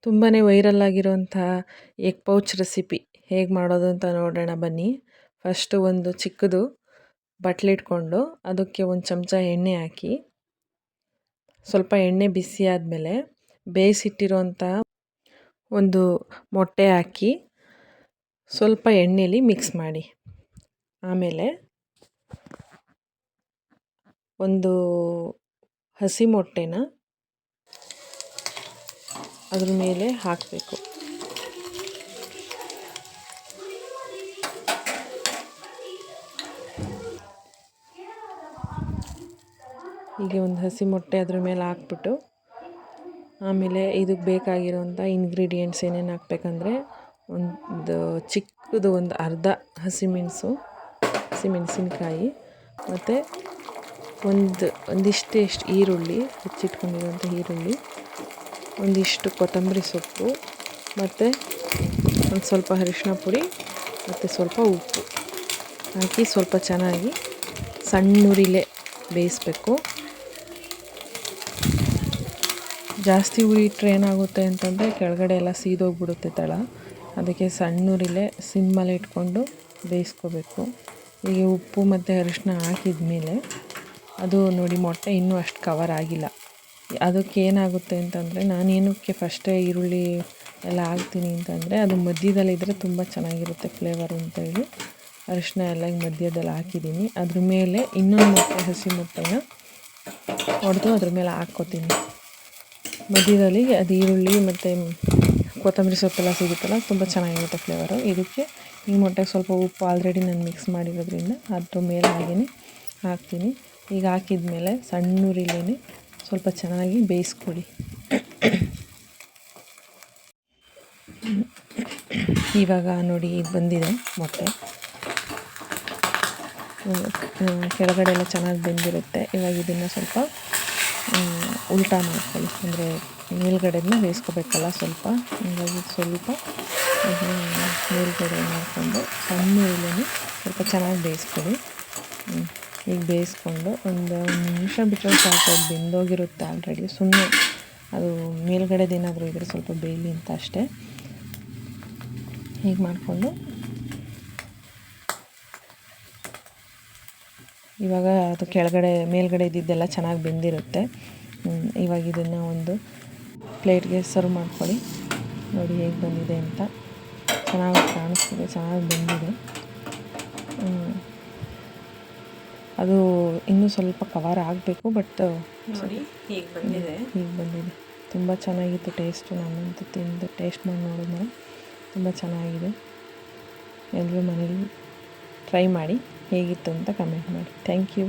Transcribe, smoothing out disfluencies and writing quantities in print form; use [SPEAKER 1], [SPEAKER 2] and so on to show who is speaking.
[SPEAKER 1] ತುಂಬಾ ವೈರಲ್ ಆಗಿರುವಂಥ egg pouch recipe ಹೇಗೆ ಮಾಡೋದು ಅಂತ ನೋಡೋಣ ಬನ್ನಿ. ಫಸ್ಟು ಒಂದು ಚಿಕ್ಕದು ಬಟ್ಲಿಟ್ಕೊಂಡು ಅದಕ್ಕೆ ಒಂದು ಚಮಚ ಎಣ್ಣೆ ಹಾಕಿ, ಸ್ವಲ್ಪ ಎಣ್ಣೆ ಬಿಸಿ ಆದಮೇಲೆ ಬೇಯಿಸಿಟ್ಟಿರೋಂಥ ಒಂದು ಮೊಟ್ಟೆ ಹಾಕಿ ಸ್ವಲ್ಪ ಎಣ್ಣೆಲಿ ಮಿಕ್ಸ್ ಮಾಡಿ. ಆಮೇಲೆ ಒಂದು ಹಸಿ ಮೊಟ್ಟೆನ ಅದ್ರ ಮೇಲೆ ಹಾಕಬೇಕು. ಹೀಗೆ ಒಂದು ಹಸಿ ಮೊಟ್ಟೆ ಅದ್ರ ಮೇಲೆ ಹಾಕ್ಬಿಟ್ಟು, ಆಮೇಲೆ ಇದಕ್ಕೆ ಬೇಕಾಗಿರೋಂಥ ಇಂಗ್ರೀಡಿಯೆಂಟ್ಸ್ ಏನೇನು ಹಾಕ್ಬೇಕಂದ್ರೆ, ಒಂದು ಚಿಕ್ಕದು ಒಂದು ಅರ್ಧ ಹಸಿಮೆಣಸಿನ್ಕಾಯಿ ಮತ್ತು ಒಂದಿಷ್ಟು ಈರುಳ್ಳಿ, ಹೆಚ್ಚಿಟ್ಕೊಂಡಿರೋಂಥ ಈರುಳ್ಳಿ, ಒಂದಿಷ್ಟು ಕೊತ್ತಂಬರಿ ಸೊಪ್ಪು ಮತ್ತು ಒಂದು ಸ್ವಲ್ಪ ಅರಿಶಿನ ಪುಡಿ ಮತ್ತು ಸ್ವಲ್ಪ ಉಪ್ಪು ಹಾಕಿ ಸ್ವಲ್ಪ ಚೆನ್ನಾಗಿ ಸಣ್ಣ ಉರಿಲೇ ಬೇಯಿಸಬೇಕು. ಜಾಸ್ತಿ ಉರಿ ಇಟ್ಟರೆ ಏನಾಗುತ್ತೆ ಅಂತಂದರೆ ಕೆಳಗಡೆ ಎಲ್ಲ ಸೀದೋಗ್ಬಿಡುತ್ತೆ ತಳ. ಅದಕ್ಕೆ ಸಣ್ಣ ಉರಿಲೇ ಸಿಮ್ಮಲ್ಲಿ ಇಟ್ಕೊಂಡು ಬೇಯಿಸ್ಕೋಬೇಕು. ಈಗ ಉಪ್ಪು ಮತ್ತು ಅರಿಶಿನ ಹಾಕಿದ ಮೇಲೆ ಅದು ನೋಡಿ ಮೊಟ್ಟೆ ಇನ್ನೂ ಅಷ್ಟು ಕವರ್ ಆಗಿಲ್ಲ. ಅದಕ್ಕೆ ಏನಾಗುತ್ತೆ ಅಂತಂದರೆ, ನಾನೇನಕ್ಕೆ ಫಸ್ಟೇ ಈರುಳ್ಳಿ ಎಲ್ಲ ಹಾಕ್ತೀನಿ ಅಂತಂದರೆ, ಅದು ಮಧ್ಯದಲ್ಲಿದ್ದರೆ ತುಂಬ ಚೆನ್ನಾಗಿರುತ್ತೆ ಫ್ಲೇವರು ಅಂತೇಳಿ ಅರಿಶಿನ ಎಲ್ಲ ಮಧ್ಯದಲ್ಲಿ ಹಾಕಿದ್ದೀನಿ. ಅದ್ರ ಮೇಲೆ ಇನ್ನೊಂದು ಮೊಟ್ಟೆ, ಹಸಿ ಮೊಟ್ಟೆನ ಹೊಡೆದು ಅದ್ರ ಮೇಲೆ ಹಾಕ್ಕೋತೀನಿ. ಮಧ್ಯದಲ್ಲಿ ಅದು ಈರುಳ್ಳಿ ಮತ್ತು ಕೊತ್ತಂಬರಿ ಸೊಪ್ಪೆಲ್ಲ ಸಿಗುತ್ತಲ್ಲ, ತುಂಬ ಚೆನ್ನಾಗಿರುತ್ತೆ ಫ್ಲೇವರು. ಇದಕ್ಕೆ ಈ ಮೊಟ್ಟೆಗೆ ಸ್ವಲ್ಪ ಉಪ್ಪು ಆಲ್ರೆಡಿ ನಾನು ಮಿಕ್ಸ್ ಮಾಡಿರೋದ್ರಿಂದ ಅದ್ರ ಮೇಲೆ ಹಾಗೆಯೇ ಹಾಕ್ತೀನಿ. ಈಗ ಹಾಕಿದ ಮೇಲೆ ಸಣ್ಣ ಉರಿಲೇ ಸ್ವಲ್ಪ ಚೆನ್ನಾಗಿ ಬೇಯಿಸ್ಕೊಡಿ. ಇವಾಗ ನೋಡಿ ಇದು ಬಂದಿದೆ ಮೊಟ್ಟೆ, ಕೆಳಗಡೆ ಎಲ್ಲ ಚೆನ್ನಾಗಿ ಬೆಂದಿರುತ್ತೆ. ಇವಾಗ ಇದನ್ನು ಸ್ವಲ್ಪ ಉಲ್ಟಾ ಮಾಡ್ಕೊಳ್ಳಿ, ಅಂದರೆ ಮೇಲ್ಗಡೆನ ಬೇಯಿಸ್ಕೋಬೇಕಲ್ಲ ಸ್ವಲ್ಪ. ಹೀಗಾಗಿ ಸ್ವಲ್ಪ ಮೇಲ್ಗಡೆ ಮಾಡಿಕೊಂಡು ಸಣ್ಣ ಉರಿಲೇ ಸ್ವಲ್ಪ ಚೆನ್ನಾಗಿ ಬೇಯಿಸ್ಕೊಳ್ಳಿ. ಈಗ ಬೇಯಿಸ್ಕೊಂಡು ಒಂದು ನಿಮಿಷ ಬಿಟ್ಟರೆ ಸಾಕು, ಅದು ಬೆಂದೋಗಿರುತ್ತೆ ಆಲ್ರೆಡಿ. ಸುಮ್ಮನೆ ಅದು ಮೇಲ್ಗಡೆದೇನಾದರೂ ಇದ್ದರೆ ಸ್ವಲ್ಪ ಬೇಯಲಿ ಅಂತ ಅಷ್ಟೇ. ಹೀಗೆ ಮಾಡಿಕೊಂಡು ಇವಾಗ ಅದು ಮೇಲ್ಗಡೆ ಇದ್ದಿದ್ದೆಲ್ಲ ಚೆನ್ನಾಗಿ ಬೆಂದಿರುತ್ತೆ. ಇವಾಗ ಇದನ್ನು ಒಂದು ಪ್ಲೇಟ್ಗೆ ಸರ್ವ್ ಮಾಡ್ಕೊಳ್ಳಿ. ನೋಡಿ ಹೇಗೆ ಬಂದಿದೆ ಅಂತ, ಚೆನ್ನಾಗಿ ಕಾಣಿಸ್ತಿದೆ, ಚೆನ್ನಾಗಿ ಬೆಂದಿದೆ. ಅದು ಇನ್ನೂ ಸ್ವಲ್ಪ ಕವರ್ ಆಗಬೇಕು, ಬಟ್
[SPEAKER 2] ನೋಡಿ ಹೀಗೆ ಬಂದಿದೆ.
[SPEAKER 1] ತುಂಬ ಚೆನ್ನಾಗಿತ್ತು ಟೇಸ್ಟು. ನಾನಂತೂ ತಿಂದು ಟೇಸ್ಟ್ ಮಾಡಿ ನೋಡಿದ್ಮೇಲೆ ತುಂಬ ಚೆನ್ನಾಗಿದೆ. ಎಲ್ಲರೂ ಮನೇಲಿ ಟ್ರೈ ಮಾಡಿ, ಹೇಗಿತ್ತು ಅಂತ ಕಮೆಂಟ್ ಮಾಡಿ. Thank you.